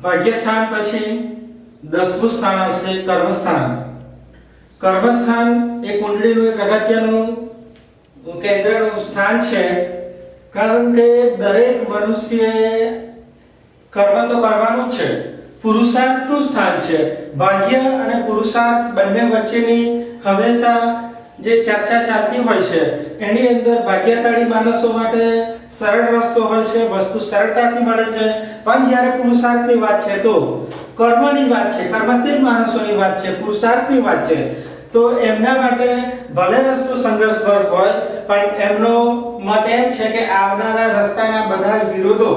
ભાગ્યસ્થાન પછી 10મું સ્થાન આવશે કર્મસ્થાન. કર્મસ્થાન એ કુંડળીનું એક અગત્યનું કેન્દ્રનું સ્થાન છે, કારણ કે દરેક મનુષ્યએ કર્મ તો કરવાનું જ છે. પુરુષાર્થનું સ્થાન છે. ભાગ્ય અને પુરુષાર્થ બંને વચ્ચેની હંમેશા જે ચર્ચા ચાલતી હોય છે એની અંદર ભાગ્યશાળી માણસો માટે સરળ રસ્તો હોય છે, વસ્તુ સરળતાથી મળે છે. પણ જ્યારે પુરુષાર્થની વાત છે તો કર્મની વાત છે, કર્મશીલ માણસોની વાત છે, પુરુષાર્થની વાત છે, તો એમના માટે ભલે રસ્તો સંઘર્ષભર હોય પણ એમનો મત એમ છે કે આવનારા રસ્તાના બધા જ વિરોધો,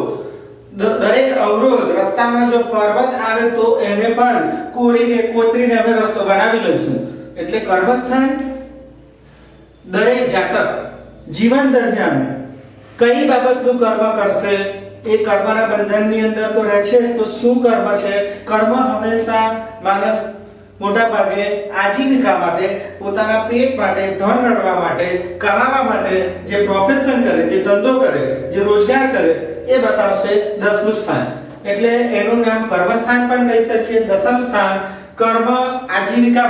દરેક અવરોધ, રસ્તામાં જો પર્વત આવે તો એને પણ કોતરીને અમે રસ્તો બનાવી લઈશું. એટલે કર્મસ્થાન દરેક જાતક જીવન દરમિયાન કઈ બાબતનું કર્મ કરશે એ કર્મના બંધનની અંદર તો રહે છે જ. તો શું કર્મ છે? કર્મ હંમેશા માણસ મોટા ભાગે આજીવિકા માટે, પોતાના પેટ માટે, ધન રળવા માટે, કમાવા માટે જે પ્રોફેશન કરે, જે ધંધો કરે, જે રોજગાર કરે એ બતાવશે 10મું સ્થાન. એટલે એનું નામ કર્મસ્થાન પણ કહી શકીએ. 10મ સ્થાન કર્મ આજીવિકા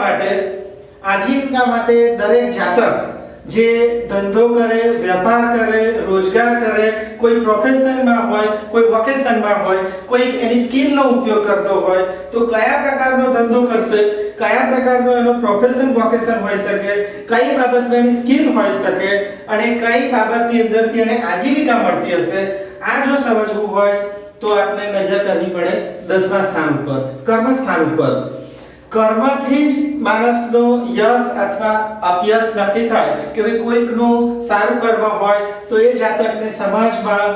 માટે દરેક જાતક જે ધંધો કરે, વેપાર કરે, રોજગાર કરે, કોઈ પ્રોફેશનમાં હોય, કોઈ વોકેશનમાં હોય, કોઈ એની સ્કિલનો ઉપયોગ કરતો હોય, તો કયા પ્રકારનો ધંધો કરશે, કયા પ્રકારનો એનો પ્રોફેશન વોકેશન હોઈ શકે, કઈ બાબતમાં એની સ્કિલ હોઈ શકે અને કઈ બાબતની અંદરથી એને આજીવિકા મળતી હશે, આ જો સમજવું હોય તો આપણે નજર કરવી પડે 10મા સ્થાન ઉપર, કર્મસ્થાન ઉપર. કર્મથી જ માણસનો યશ અથવા અપયશ નક્કી થાય કે ભાઈ કોઈકનું સારું કર્મ હોય તો એ જાતકને સમાજમાં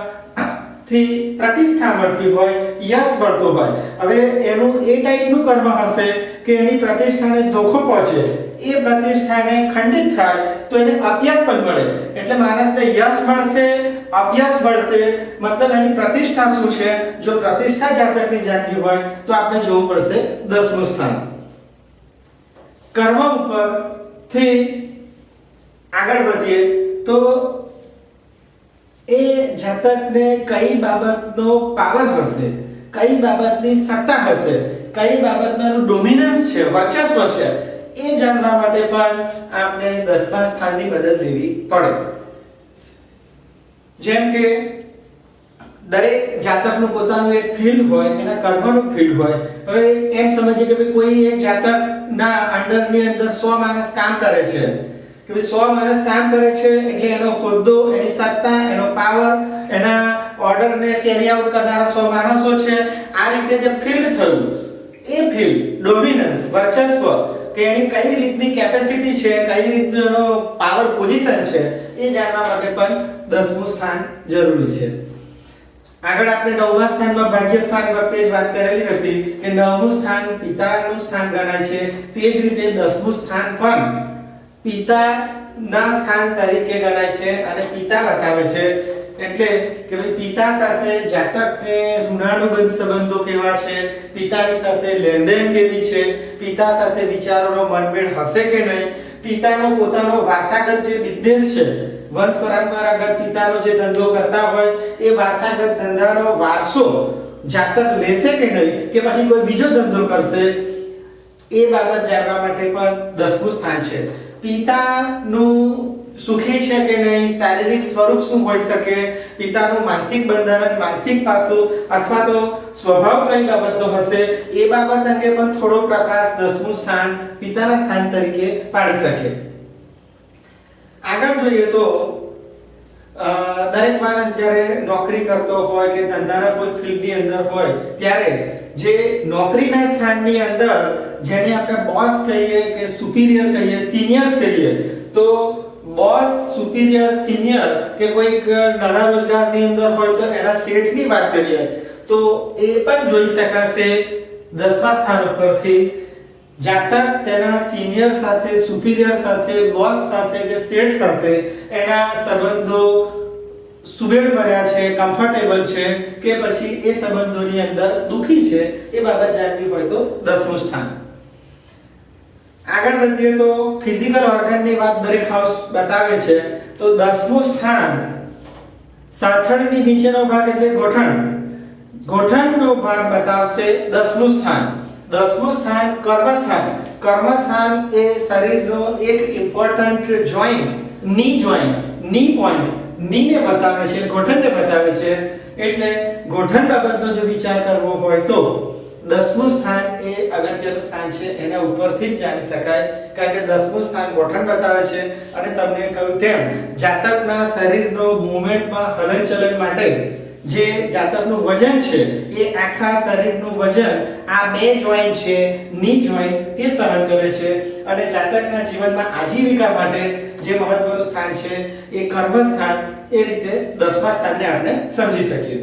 થી પ્રતિષ્ઠા મળતી હોય, યશ મળતો હોય. હવે એનું એ ટાઈપનું કર્મ હશે કે એની પ્રતિષ્ઠાને ધોખો પહોંચે, એ પ્રતિષ્ઠાને ખંડિત થાય તો એને અપયશ પણ મળે. એટલે માણસને યશ મળશે, અપયશ મળશે, મતલબ એની પ્રતિષ્ઠા શું છે. જો પ્રતિષ્ઠા જાતકની જાણવી હોય તો આપણે જોવું પડશે 10મું સ્થાન. કર્મ ઉપરથી આગળ વધીએ તો એ જાતકને કઈ બાબતનો પાવર હશે, કઈ બાબતની સત્તા હશે, કઈ બાબતનું ડોમિનન્સ છે, વર્ચસ્વ છે, એ જાણવા માટે પણ આપણે 10મા સ્થાનની મદદ લેવી પડે. જેમ કે દરેક જાતકનું પોતાનું એક ફિલ્ડ હોય, એના કર્મનું ફિલ્ડ હોય. હવે એમ સમજીએ કે ભાઈ કોઈ એક જાતકના અંડરની અંદર 100 માણસ કામ કરે છે, કે ભાઈ 100 માણસ કામ કરે છે એટલે એનો હોદ્દો, એની સત્તા, એનો પાવર, એના ઓર્ડરને કેરી આઉટ કરનારા 100 માણસો છે. આ રીતે જે ફિલ્ડ થયું, એ ફિલ્ડ ડોમિનન્સ, વર્ચસ્વ, કે એની કઈ રીતની કેપેસિટી છે, કઈ રીતનો એનો પાવર પોઝિશન છે, એ જાણવા માટે પણ 10મું સ્થાન જરૂરી છે. આગળ આપણે 9મા સ્થાનમાં ભાગ્યસ્થાન વખતે જ વાત કરેલી હતી કે 9મું સ્થાન પિતાનું સ્થાન ગણાય છે. તે જ રીતે 10મું સ્થાન પણ પિતાના સ્થાન તરીકે ગણાય છે અને પિતા બતાવે છે. એટલે કે ભાઈ પિતા સાથે જાતકને ઋણાનુબંધ સંબંધો કેવા છે, પિતાની સાથે લેણદેણ કેવી છે, પિતા સાથે વિચારોનો મનમેળ હશે કે નહીં, પિતાનો પોતાનો વારસાગત જે બિઝનેસ છે, વંશ પરંપરાગત પિતાનો જે ધંધો કરતા હોય એ વારસાગત ધંધાનો વારસો જાતક લેશે કે નહીં, કે પછી કોઈ બીજો ધંધો કરશે, એ બાબત જાણવા માટે પણ 10મું સ્થાન છે. પિતાનું સુખી છે કે નહીં, શારીરિક સ્વરૂપ શું હોઈ શકે, પિતાનું માનસિક બંધન, માનસિક પાસું અથવા તો સ્વભાવ કઈ બાબતનો હશે, એ બાબત અંગે પણ થોડો પ્રકાશ 10મું સ્થાન પિતાના સ્થાન તરીકે પાડી શકે. આગળ જોઈએ તો દરેક માણસ જ્યારે નોકરી કરતો હોય કે ધંધાના કોઈ ફિલ્ડની અંદર હોય ત્યારે જે નોકરીના સ્થાનની અંદર જેને આપણે બોસ કહીએ કે સુપીરિયર કહીએ, સિનિયર્સ કહીએ, તો બોસ, સુપીરિયર, સિનિયર કે કોઈક નાના રોજગારની અંદર હોય તો એના શેઠની વાત કરીએ તો એ પણ જોઈ શકાશે 10મા સ્થાન ઉપરથી. જાતક તેના સિનિયર સાથે, સુપીરિયર સાથે, બોસ સાથે કે શેઠ સાથે એના સંબંધો સુમેળ ભર્યા છે, કમ્ફર્ટેબલ છે કે પછી એ સંબંધોની અંદર દુખી છે, એ બાબત જાણવી હોય તો 10મું સ્થાન. આગળ વધીએ તો ફિઝિકલ ઓર્ગનની વાત દરેક હાઉસ બતાવે છે. તો 10મું સ્થાન સાથળની નીચેનો ભાગ એટલે ગોઠણ, ગોઠણનો ભાગ બતાવશે 10મું સ્થાન. 10મું સ્થાન કર્મસ્થાન. કર્મસ્થાન એ શરીરનો એક ઇમ્પોર્ટન્ટ જોઈન્ટ, ની જોઈન્ટ, ની પોઈન્ટ, નીને બતાવે છે, ગોઠણને બતાવે છે. એટલે ગોઠણ બાબતનો જો વિચાર કરવો હોય તો 10મું સ્થાન એ અગત્યનું સ્થાન છે. એના ઉપરથી જ જાણી શકાય, કારણ કે 10મું સ્થાન ગોઠણ બતાવે છે. અને તમને કહ્યું તેમ જાતકના શરીરનો મૂવમેન્ટમાં હલનચલન માટે જે જાતકનું વજન છે એ આખા શરીરનું વજન આ બે જોઈન્ટ છે, ની જોઈન્ટ, તે સહન કરે છે. અને જાતકના જીવનમાં આજીવિકા માટે જે મહત્વનું સ્થાન છે એ કર્મસ્થાન, એ રીતે 10મા સ્થાનને આપણે સમજી શકીએ.